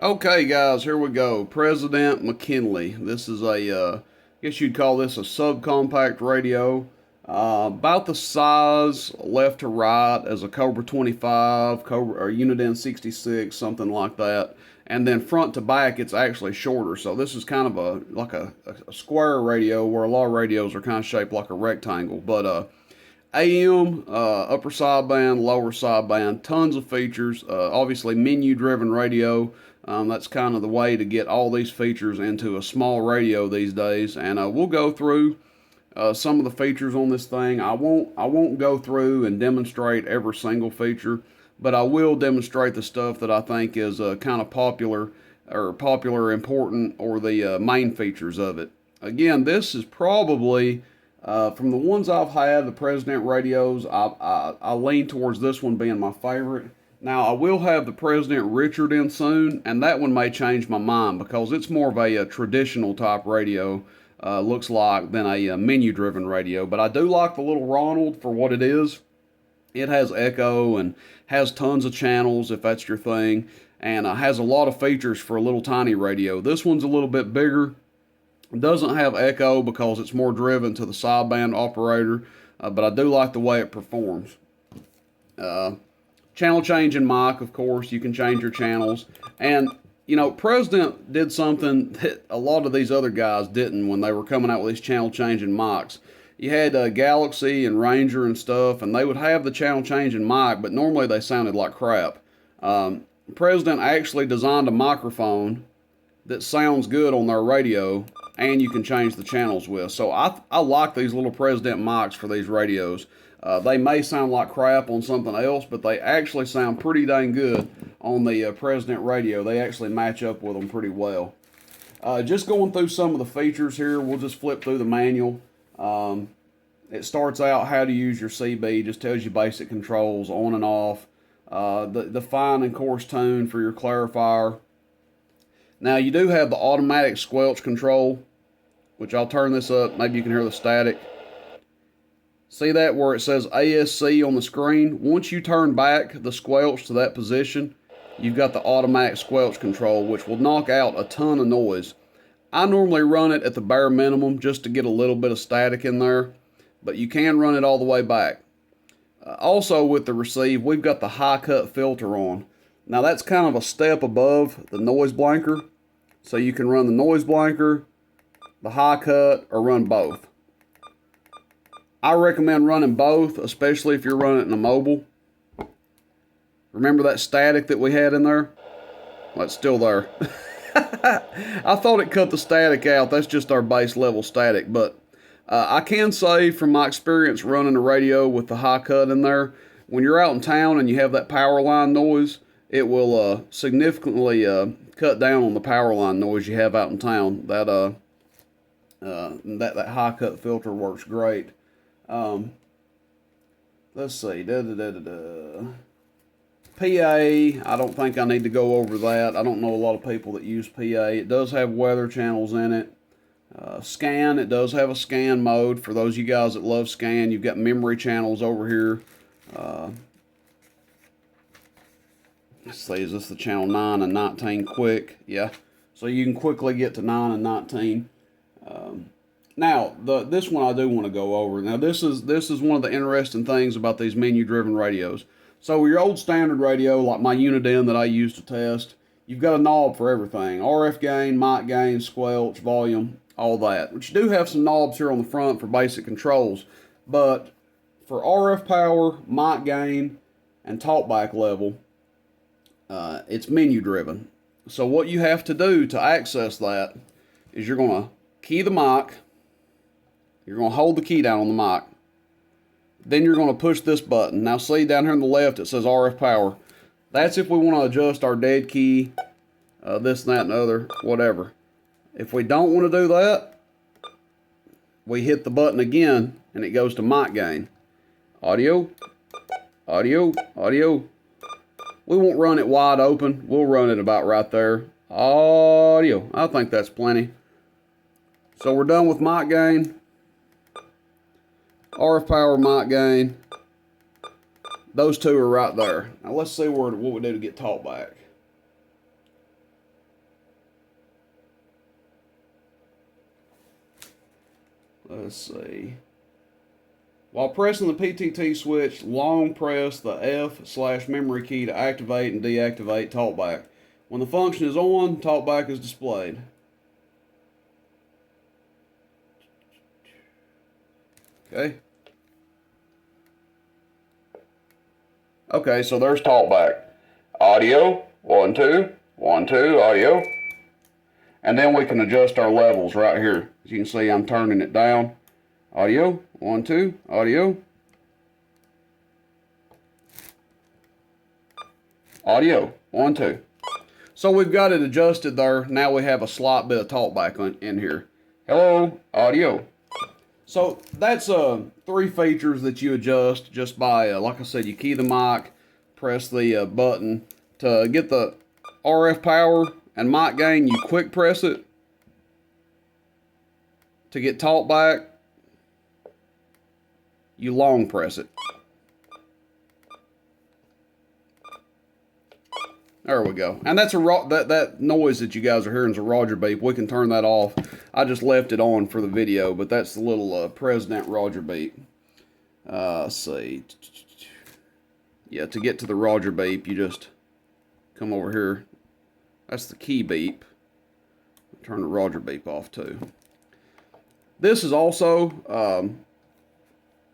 Okay, guys, here we go. President McKinley. This is I guess you'd call this a subcompact radio. About the size left to right as a Cobra 25, Cobra or Uniden 66, something like that. And then front to back, it's actually shorter. So this is kind of a square radio where a lot of radios are kind of shaped like a rectangle. But AM, upper sideband, lower sideband, tons of features. Obviously, menu-driven radio. That's kind of the way to get all these features into a small radio these days. And we'll go through some of the features on this thing. I won't go through and demonstrate every single feature, but I will demonstrate the stuff that I think is kind of popular, important, or the main features of it. Again, this is probably from the ones I've had, the President radios, I lean towards this one being my favorite. Now, I will have the President Richard in soon, and that one may change my mind because it's more of a traditional type radio, looks like, than a menu-driven radio. But I do like the little Ronald for what it is. It has echo and has tons of channels if that's your thing, and has a lot of features for a little tiny radio. This one's a little bit bigger. It doesn't have echo because it's more driven to the sideband operator, but I do like the way it performs. Channel changing mic, of course, you can change your channels. And, you know, President did something that a lot of these other guys didn't when they were coming out with these channel changing mics. You had Galaxy and Ranger and stuff, and they would have the channel changing mic, but normally they sounded like crap. President actually designed a microphone that sounds good on their radio, and you can change the channels with. So I like these little President mics for these radios. They may sound like crap on something else, but they actually sound pretty dang good on the President radio. They actually match up with them pretty well. Just going through some of the features here, we'll just flip through the manual. It starts out how to use your CB, just tells you basic controls, on and off. The fine and coarse tune for your clarifier. Now, you do have the automatic squelch control, which I'll turn this up. Maybe you can hear the static. See that where it says ASC on the screen? Once you turn back the squelch to that position, you've got the automatic squelch control, which will knock out a ton of noise. I normally run it at the bare minimum just to get a little bit of static in there, but you can run it all the way back. Also with the receive, we've got the high cut filter on. Now that's kind of a step above the noise blanker, so you can run the noise blanker, the high cut, or run both. I recommend running both, especially if you're running it in a mobile. Remember that static that we had in there? Well, it's still there. I thought it cut the static out. That's just our base level static. But I can say from my experience running a radio with the high cut in there, when you're out in town and you have that power line noise, it will significantly cut down on the power line noise you have out in town. That high cut filter works great. Let's see. PA, I don't think I need to go over that. I don't know a lot of people that use PA. It does have weather channels in it. Scan, it does have a scan mode. For those of you guys that love scan, you've got memory channels over here. Let's see, is this the channel 9 and 19 quick? Yeah. So you can quickly get to 9 and 19. Now, this one I do want to go over. Now, this is one of the interesting things about these menu-driven radios. So your old standard radio, like my Uniden that I use to test, you've got a knob for everything. RF gain, mic gain, squelch, volume, all that. But you do have some knobs here on the front for basic controls. But for RF power, mic gain, and talkback level, it's menu-driven. So what you have to do to access that is you're going to key the mic. You're going to hold the key down on the mic. Then you're going to push this button. Now see down here on the left it says RF power. That's if we want to adjust our dead key, this, that, and other, whatever. If we don't want to do that, we hit the button again and it goes to mic gain. Audio, audio, audio. We won't run it wide open. We'll run it about right there. Audio. I think that's plenty. So we're done with mic gain. RF power, mic gain. Those two are right there. Now let's see what we do to get talkback. Let's see. While pressing the PTT switch, long press the F/memory key to activate and deactivate talkback. When the function is on, talkback is displayed. Okay. Okay, so there's talkback. Audio, 1, 2, 1, 2, audio. And then we can adjust our levels right here. As you can see, I'm turning it down. Audio, 1, 2, audio. Audio, 1, 2. So we've got it adjusted there. Now we have a slight bit of talkback in here. Hello, audio. So that's 3 features that you adjust just by, like I said, you key the mic, press the button to get the RF power and mic gain. You quick press it to get talkback. You long press it. There we go. And that's that noise that you guys are hearing is a Roger beep. We can turn that off. I just left it on for the video, but that's the little President Roger beep. Let's see. Yeah, to get to the Roger beep, you just come over here. That's the key beep. Turn the Roger beep off too. This is also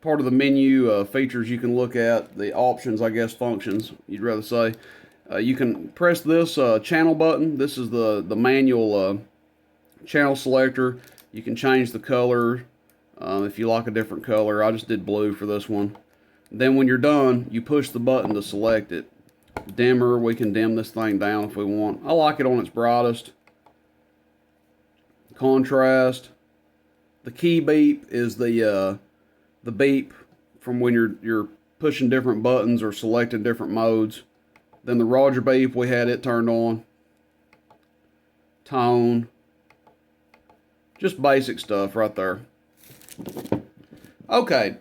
part of the menu features you can look at. The options, I guess, functions, you'd rather say. You can press this channel button. This is the manual channel selector. You can change the color if you like a different color. I just did blue for this one. Then when you're done, you push the button to select it. Dimmer, we can dim this thing down if we want. I like it on its brightest. Contrast. The key beep is the beep from when you're pushing different buttons or selecting different modes. Then the Roger beep, we had it turned on. Tone. Just basic stuff right there. Okay,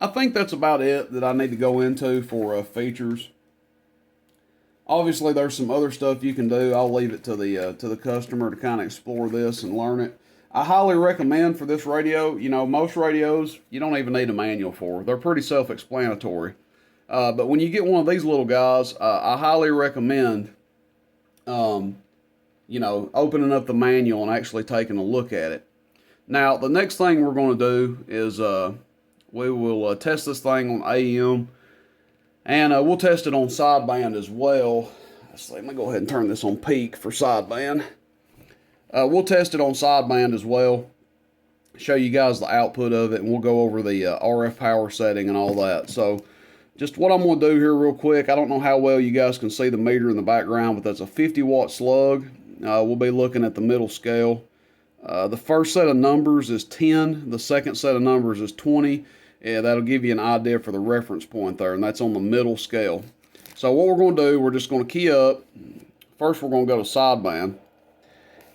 I think that's about it that I need to go into for features. Obviously, there's some other stuff you can do. I'll leave it to the customer to kind of explore this and learn it. I highly recommend for this radio, you know, most radios, you don't even need a manual for. They're pretty self-explanatory. But when you get one of these little guys, I highly recommend, you know, opening up the manual and actually taking a look at it. Now, the next thing we're going to do is we will test this thing on AM, and we'll test it on sideband as well. Let me go ahead and turn this on peak for sideband. We'll test it on sideband as well, show you guys the output of it, and we'll go over the RF power setting and all that. So just what I'm going to do here real quick, I don't know how well you guys can see the meter in the background, but that's a 50 watt slug. We'll be looking at the middle scale. The first set of numbers is 10. The second set of numbers is 20. Yeah, that'll give you an idea for the reference point there, and that's on the middle scale. So what we're going to do, we're just going to key up. First, we're going to go to sideband.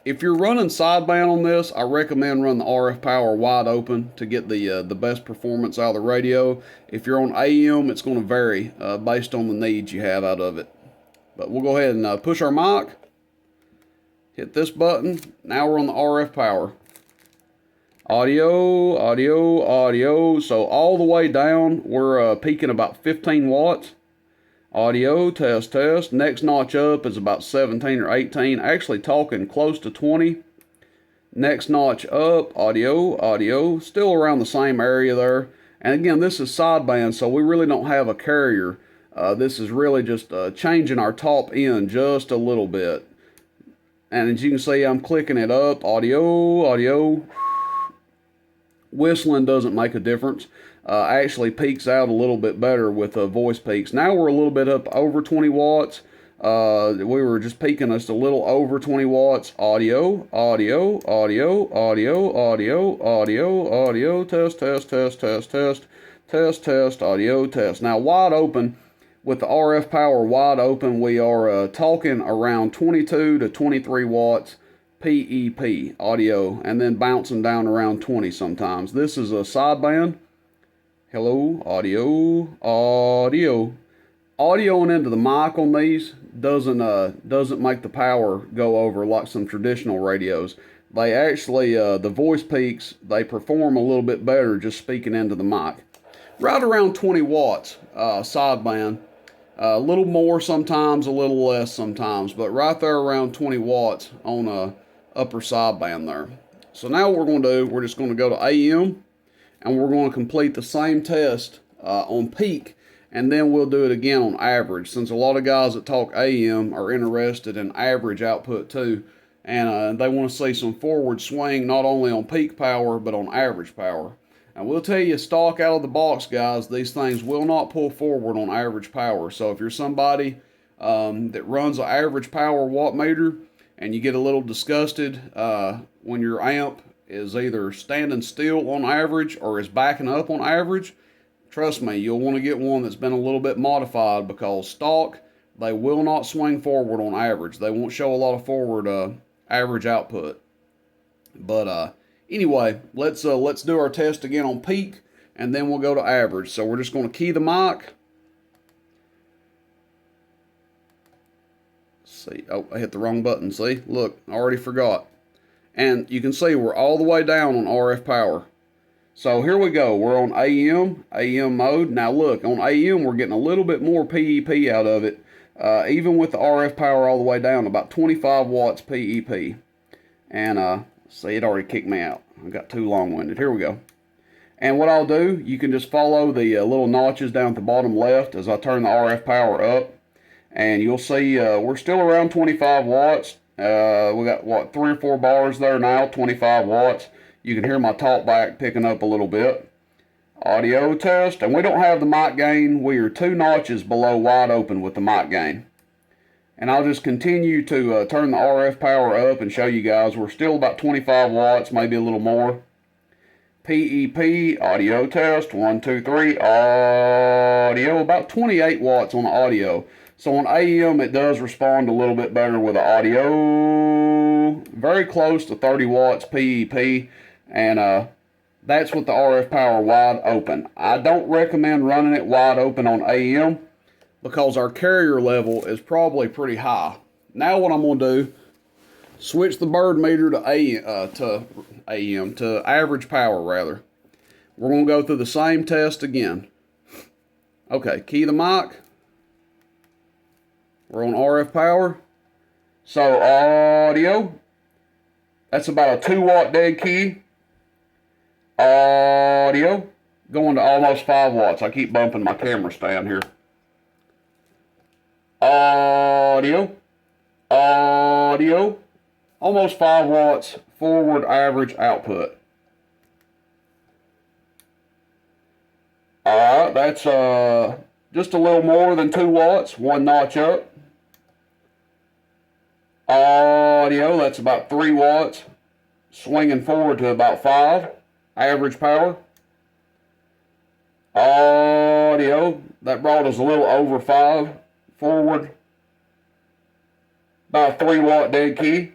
If you're running sideband on this, I recommend running the RF power wide open to get the best performance out of the radio. If you're on AM, it's going to vary based on the needs you have out of it. But we'll go ahead and push our mic. Hit this button. Now we're on the RF power. Audio, audio, audio. So all the way down, we're peaking about 15 watts. Audio, test, test. Next notch up is about 17 or 18. Actually talking close to 20. Next notch up, audio, audio. Still around the same area there. And again, this is sideband, so we really don't have a carrier. This is really just changing our top end just a little bit. And as you can see, I'm clicking it up. Audio, audio. Whistling doesn't make a difference. Actually peaks out a little bit better with voice peaks. Now we're a little bit up over 20 watts. We were just peaking us a little over 20 watts. Audio, audio, audio, audio, audio, audio, audio, test, test, test, test, test, test, test, audio, test. Now wide open, with the RF power wide open, we are talking around 22 to 23 watts. PEP audio, and then bouncing down around 20 sometimes. This is a sideband. Hello, audio, audio. Audioing into the mic on these doesn't make the power go over like some traditional radios. they actually, the voice peaks, they perform a little bit better just speaking into the mic. Right around 20 watts, sideband. A little more sometimes, a little less sometimes, but right there around 20 watts on upper sideband there. So now what we're going to do, we're just going to go to AM, and we're going to complete the same test on peak, and then we'll do it again on average, since a lot of guys that talk AM are interested in average output too, and they want to see some forward swing not only on peak power but on average power. And we'll tell you, stock out of the box, guys, these things will not pull forward on average power. So if you're somebody that runs an average power watt meter and you get a little disgusted when your amp is either standing still on average or is backing up on average, trust me, you'll want to get one that's been a little bit modified, because stock, they will not swing forward on average. They won't show a lot of forward average output. But anyway, let's do our test again on peak, and then we'll go to average. So we're just going to key the mic. See, oh, I hit the wrong button. See, look, I already forgot. And you can see we're all the way down on RF power. So here we go. We're on AM mode. Now look, on AM we're getting a little bit more PEP out of it, even with the RF power all the way down, about 25 watts PEP. And see, it already kicked me out. I got too long-winded. Here we go. And what I'll do, you can just follow the little notches down at the bottom left as I turn the RF power up. And you'll see we're still around 25 watts. We got, what, 3 or 4 bars there now, 25 watts. You can hear my talkback picking up a little bit. Audio test. And we don't have the mic gain. We are 2 notches below wide open with the mic gain. And I'll just continue to turn the RF power up and show you guys we're still about 25 watts, maybe a little more. PEP, audio test, 1, 2, 3, audio, about 28 watts on the audio. So on AM, it does respond a little bit better with the audio. Very close to 30 watts PEP, and that's with the RF power wide open. I don't recommend running it wide open on AM, because our carrier level is probably pretty high. Now what I'm going to do, switch the bird meter to average power rather. We're going to go through the same test again. Okay, key the mic. We're on RF power. So audio, that's about a 2 watt dead key. Audio, going to almost 5 watts. I keep bumping my camera stand here. Audio, almost 5 watts forward average output. Alright, that's just a little more than 2 watts, 1 notch up. Audio, that's about 3 watts, swinging forward to about 5, average power. Audio, that brought us a little over 5 forward, about a 3 watt dead key.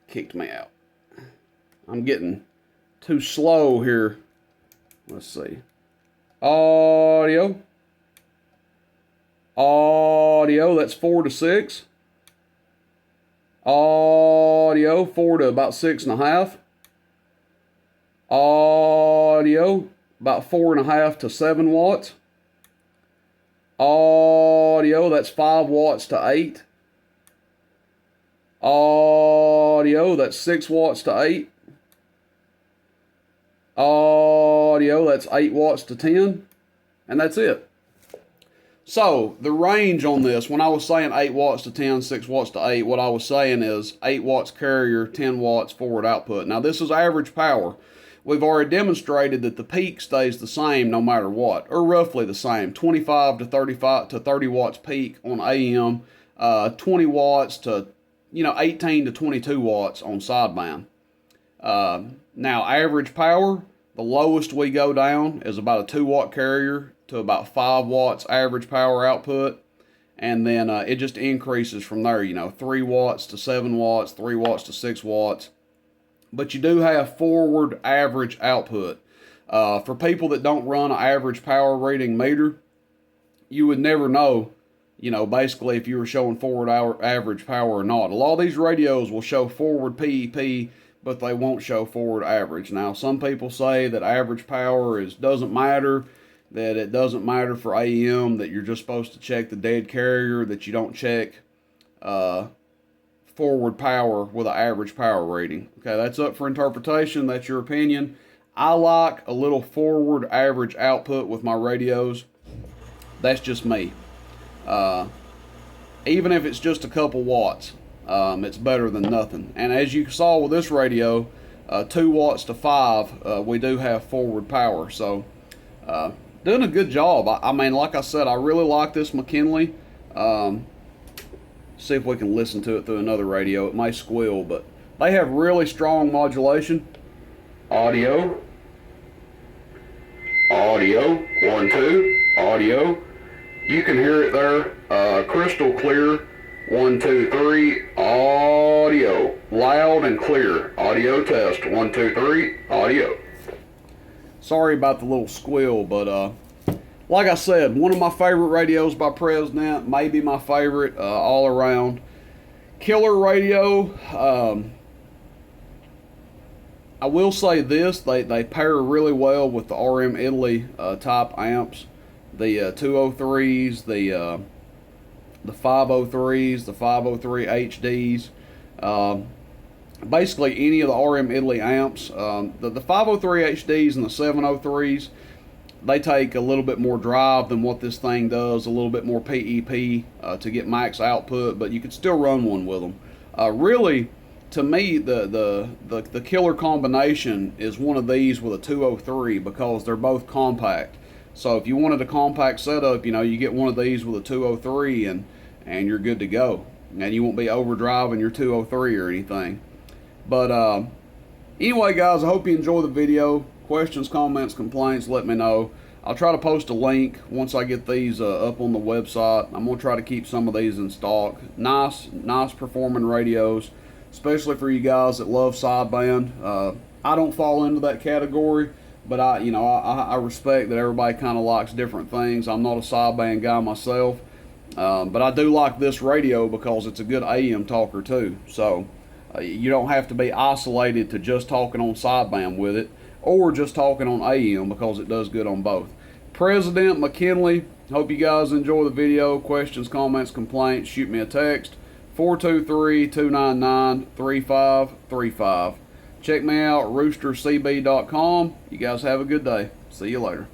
Kicked me out. I'm getting too slow here. Let's see. Audio, that's 4 to 6. Audio, 4 to about 6.5. Audio, about 4.5 to 7 watts. Audio, that's 5 watts to 8. Audio, that's 6 watts to 8. Audio, that's 8 watts to 10. And that's it. So, the range on this, when I was saying 8 watts to 10, 6 watts to 8, what I was saying is 8 watts carrier, 10 watts forward output. Now, this is average power. We've already demonstrated that the peak stays the same no matter what, or roughly the same, 25 to 35 to 30 watts peak on AM, 20 watts to 18 to 22 watts on sideband. Now average power, the lowest we go down is about a 2 watt carrier to about 5 watts average power output, and then it just increases from there, 3 watts to 7 watts, 3 watts to 6 watts. But you do have forward average output. For people that don't run an average power reading meter, you would never know, you know, basically if you were showing forward average power or not. A lot of these radios will show forward PEP, but they won't show forward average. Now, some people say that average power doesn't matter, that it doesn't matter for AM, that you're just supposed to check the dead carrier, that you don't check forward power with an average power rating. Okay, that's up for interpretation. That's your opinion. I like a little forward average output with my radios. That's just me. Even if it's just a couple watts, it's better than nothing. And as you saw with this radio, 2 watts to 5, we do have forward power. So doing a good job. I mean, like I said, I really like this McKinley. See if we can listen to it through another radio. It may squeal, but they have really strong modulation. Audio, 1, 2, audio. You can hear it there, crystal clear. 1, 2, 3, audio, loud and clear. Audio test. 1, 2, 3, audio. Sorry about the little squeal, but like I said, one of my favorite radios by President, maybe my favorite all around. Killer radio. I will say this, they pair really well with the RM Italy type amps. The 203s, the 503s, the 503 HDs. Basically any of the RM Italy amps. The 503 HDs and the 703s, they take a little bit more drive than what this thing does, a little bit more PEP to get max output, but you could still run one with them. Really, to me, the killer combination is one of these with a 203 because they're both compact. So if you wanted a compact setup, you know, you get one of these with a 203 and you're good to go. And you won't be overdriving your 203 or anything. But anyway, guys, I hope you enjoy the video. Questions, comments, complaints, let me know. I'll try to post a link once I get these up on the website. I'm going to try to keep some of these in stock. Nice performing radios, especially for you guys that love sideband. I don't fall into that category, but I respect that everybody kind of likes different things. I'm not a sideband guy myself, but I do like this radio because it's a good AM talker too. So you don't have to be isolated to just talking on sideband with it, or just talking on AM, because it does good on both. President McKinley, hope you guys enjoy the video. Questions, comments, complaints, shoot me a text, 423-299-3535. Check me out, roostercb.com. You guys have a good day. See you later.